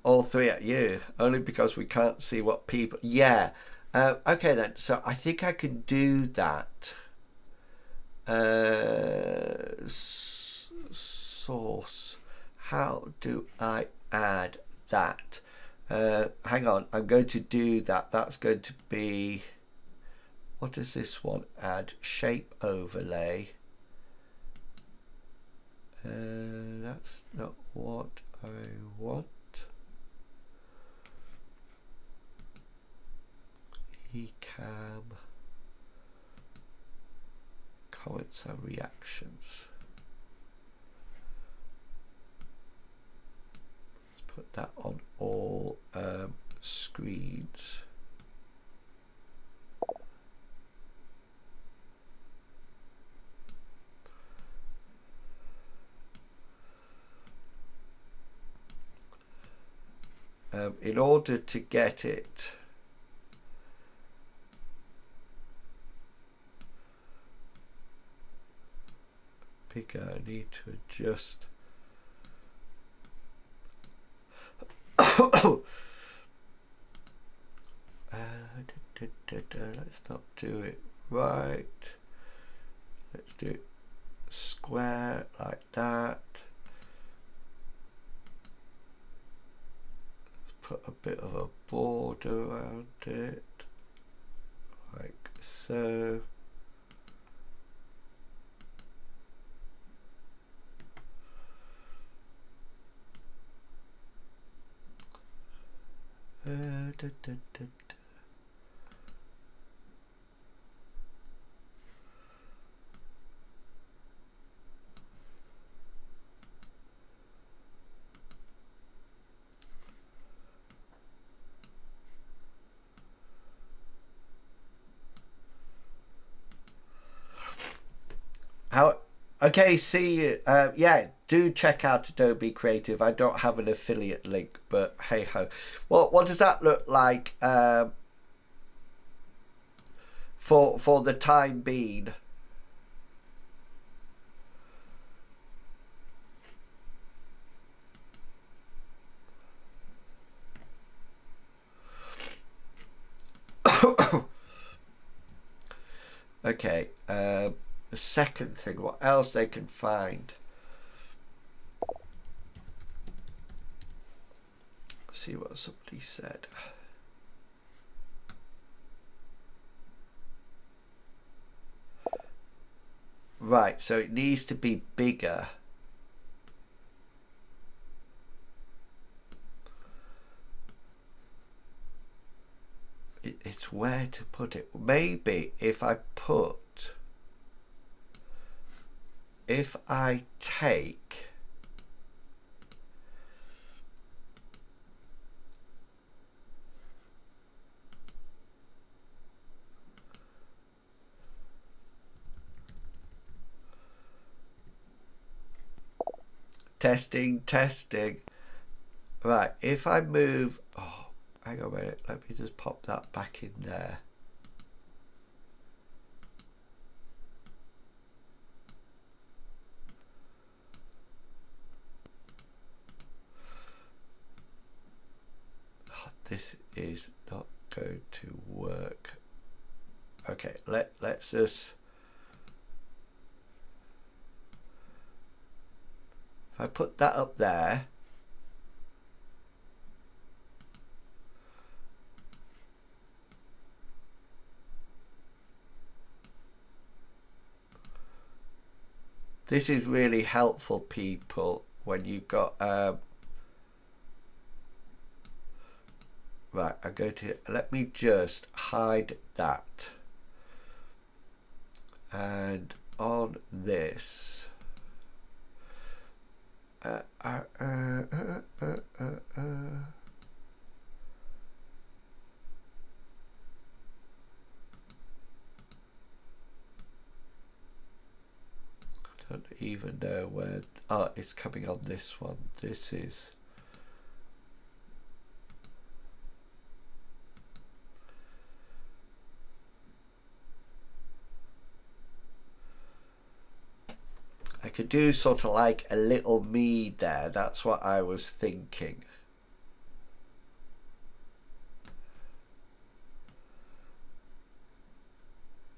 Speaker 2: all three at you, only because we can't see what people. Yeah, okay then. So I think I can do that. source. How do I add that? Hang on, I'm going to do that. That's going to be, what does this one add? Shape overlay. That's not what I want. Ecamm comments and reactions. Let's put that on all screens. In order to get it bigger, I need to adjust. Let's not do it right. Let's do it square like that. Let's put a bit of a border around it, like so. How? Okay, see, yeah, do check out Adobe Creative. I don't have an affiliate link, but hey ho. What does that look like for the time being? Okay, the second thing, what else they can find? See what somebody said. Right, so it needs to be bigger. It's where to put it. Maybe if I take testing. Right, if I move, oh, hang on a minute, let me just pop that back in there. Oh, this is not going to work. Okay, let's just, if I put that up there, this is really helpful, people, when you've got right, I'm going to, let me just hide that, and on this I don't even know where, oh, it's coming on this one. This is, I could do sort of like a little me there. That's what I was thinking.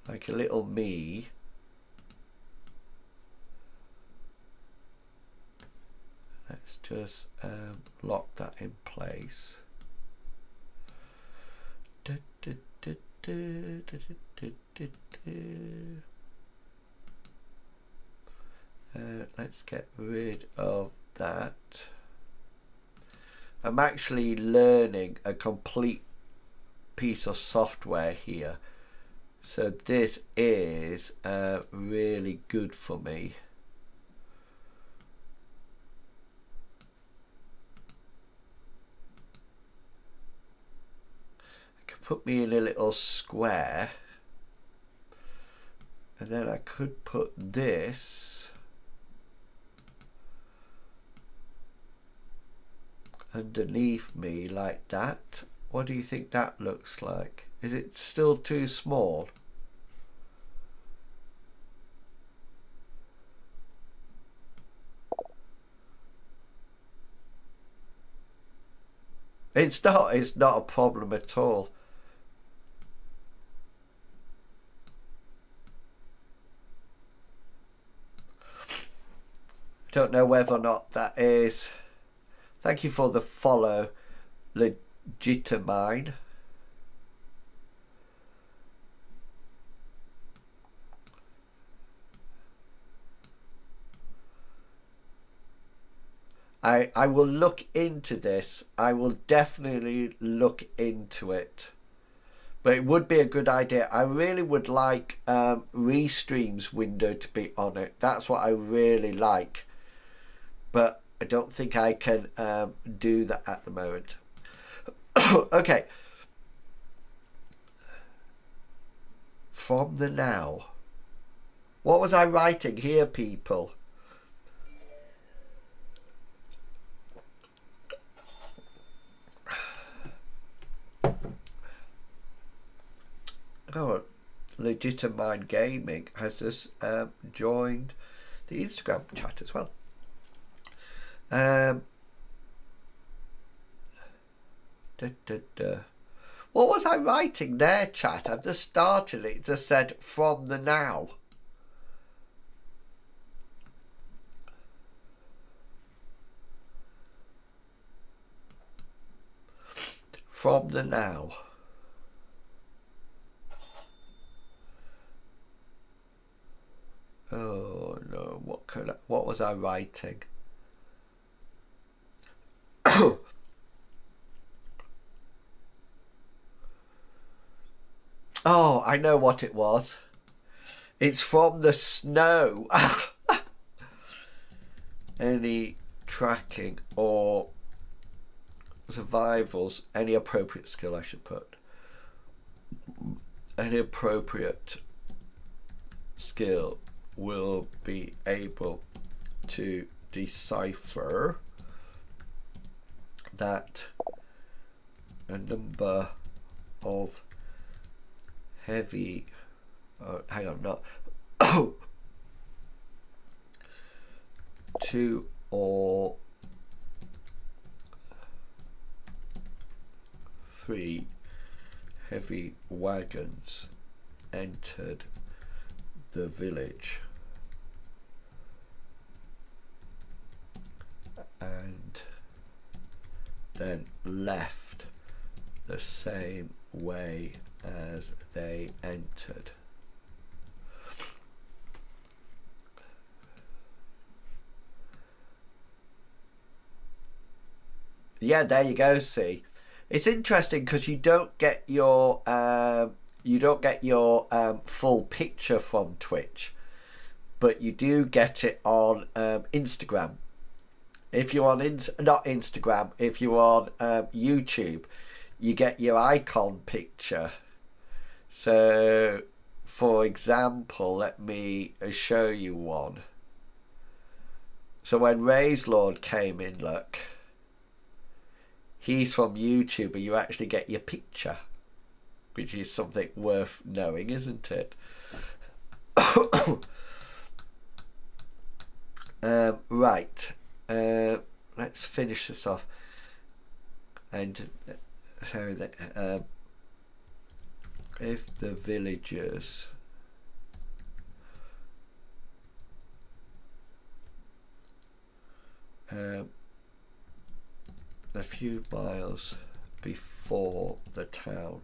Speaker 2: Like a little me. let's just lock that in place. Let's get rid of that. I'm actually learning a complete piece of software here, so this is really good for me. It could put me in a little square, and then I could put this underneath me like that. What do you think that looks like? Is it still too small? It's not a problem at all. I don't know whether or not that is. Thank you for the follow, Legitimine. I will look into this. I will definitely look into it. But it would be a good idea. I really would like Restream's window to be on it. That's what I really like. But I don't think I can do that at the moment. Okay. From the now. What was I writing here, people? Oh, Legitimine Gaming has just joined the Instagram chat as well. What was I writing there, chat? I've just started it. It just said from the now. From the now. Oh no, what was I writing? Oh, I know what it was. It's from the snow. Any tracking or survivals, any appropriate skill I should put. Any appropriate skill will be able to decipher that a number of heavy hang on, not 2 or 3 heavy wagons entered the village and then left the same way as they entered. Yeah, there you go. See, it's interesting because you don't get your full picture from Twitch, but you do get it on Instagram. If you're on not Instagram, if you're on YouTube, you get your icon picture. So, for example, let me show you one. So when Ray's Lord came in, look, he's from YouTube, and you actually get your picture, which is something worth knowing, isn't it? Right. Let's finish this off. And so that if the villagers a few miles before the town,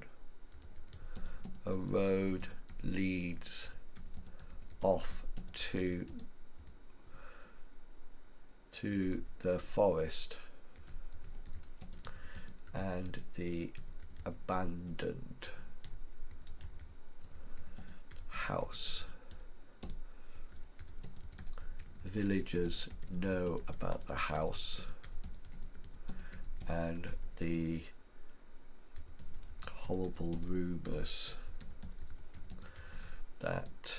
Speaker 2: a road leads off to the forest and the abandoned house. The villagers know about the house and the horrible rumours that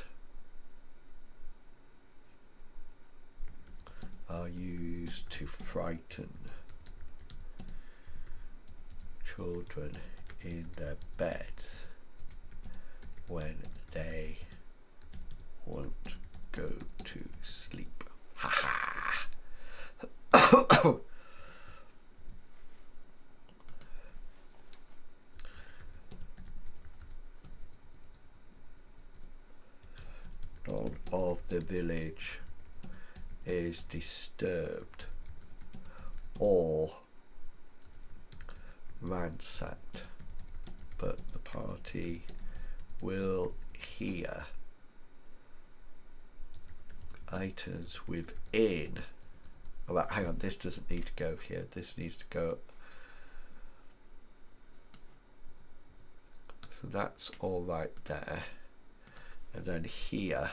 Speaker 2: are used to frighten children in their beds when they won't go to sleep. Ha ha! None of the village is disturbed or ransacked, but the party will hear items within. Oh, right, hang on, this doesn't need to go here, this needs to go. So that's all right there. And then here,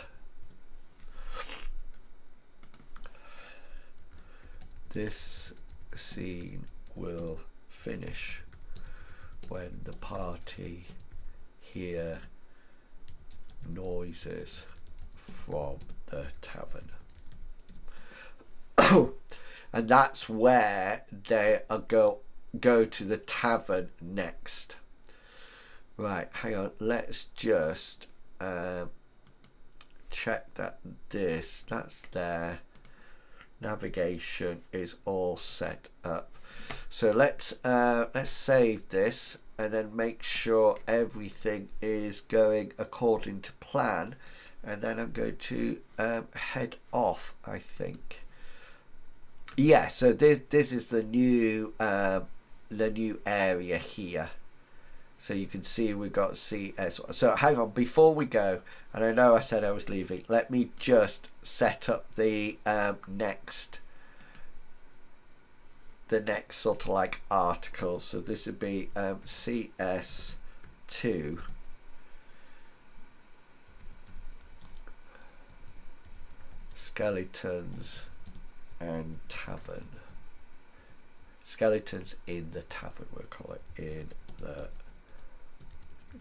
Speaker 2: this scene will finish when the party hear noises from the tavern. And that's where they are go to the tavern next. Right, hang on, let's just check that that's there. Navigation is all set up. So let's save this and then make sure everything is going according to plan, and then I'm going to head off, I think. Yeah, so this is the new area here. So you can see we've got CS. So hang on, before we go, and I know I said I was leaving, let me just set up the next sort of like article. So this would be CS2 skeletons and tavern. Skeletons in the tavern, we'll call it, in the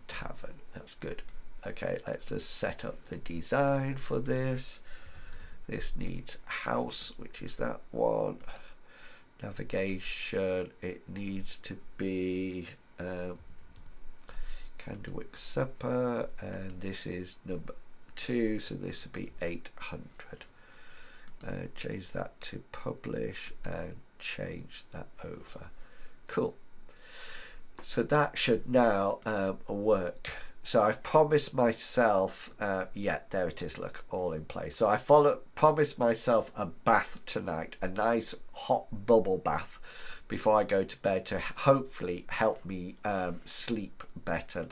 Speaker 2: tavern. That's good. Okay, let's just set up the design for this. This needs house, which is that one. Navigation, it needs to be Candlewick Supper, and this is number 2, so this would be 800. Change that to publish and change that over. Cool. So that should now work. So I've promised myself, yeah, there it is, look, all in place. So I promised myself a bath tonight, a nice hot bubble bath before I go to bed to hopefully help me sleep better.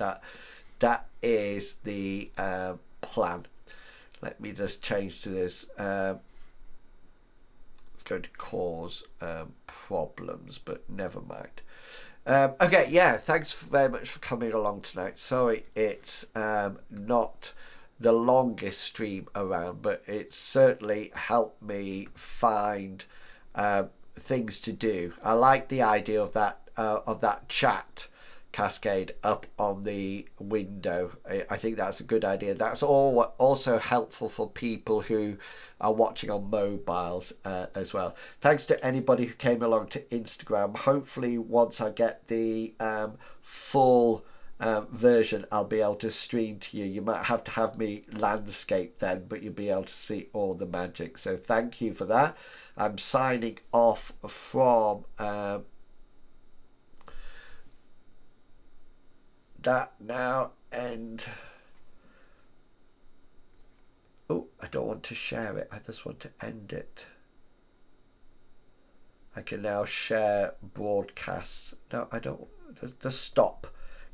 Speaker 2: That is the plan. Let me just change to this. It's going to cause problems, but never mind. Okay, yeah, thanks very much for coming along tonight. Sorry it's not the longest stream around, but it certainly helped me find things to do. I like the idea of that chat cascade up on the window. I think that's a good idea. That's also helpful for people who are watching on mobiles as well. Thanks to anybody who came along to Instagram. Hopefully once I get the full version, I'll be able to stream to you. You might have to have me landscape then, but you'll be able to see all the magic. So thank you for that. I'm signing off from that now, and oh, I don't want to share it, I just want to end it. I can now share broadcasts. No, I don't. The stop.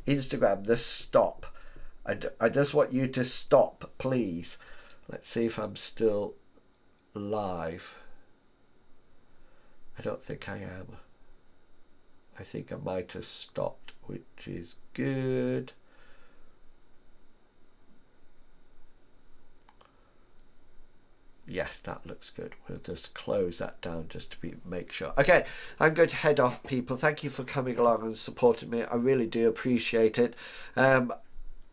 Speaker 2: Instagram, the stop. I just want you to stop, please. Let's see if I'm still live. I don't think I am. I think I might have stopped, which is good. Yes, that looks good. We'll just close that down just to make sure. Okay, I'm going to head off, people. Thank you for coming along and supporting me. I really do appreciate it.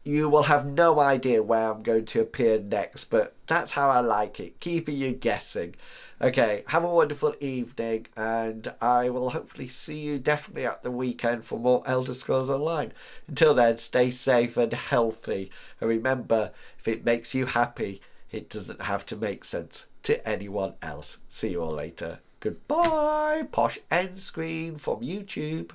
Speaker 2: You will have no idea where I'm going to appear next, but that's how I like it, keeping you guessing. Okay, have a wonderful evening, and I will hopefully see you definitely at the weekend for more Elder Scrolls Online. Until then, stay safe and healthy. And remember, if it makes you happy, it doesn't have to make sense to anyone else. See you all later. Goodbye. Posh end screen from YouTube.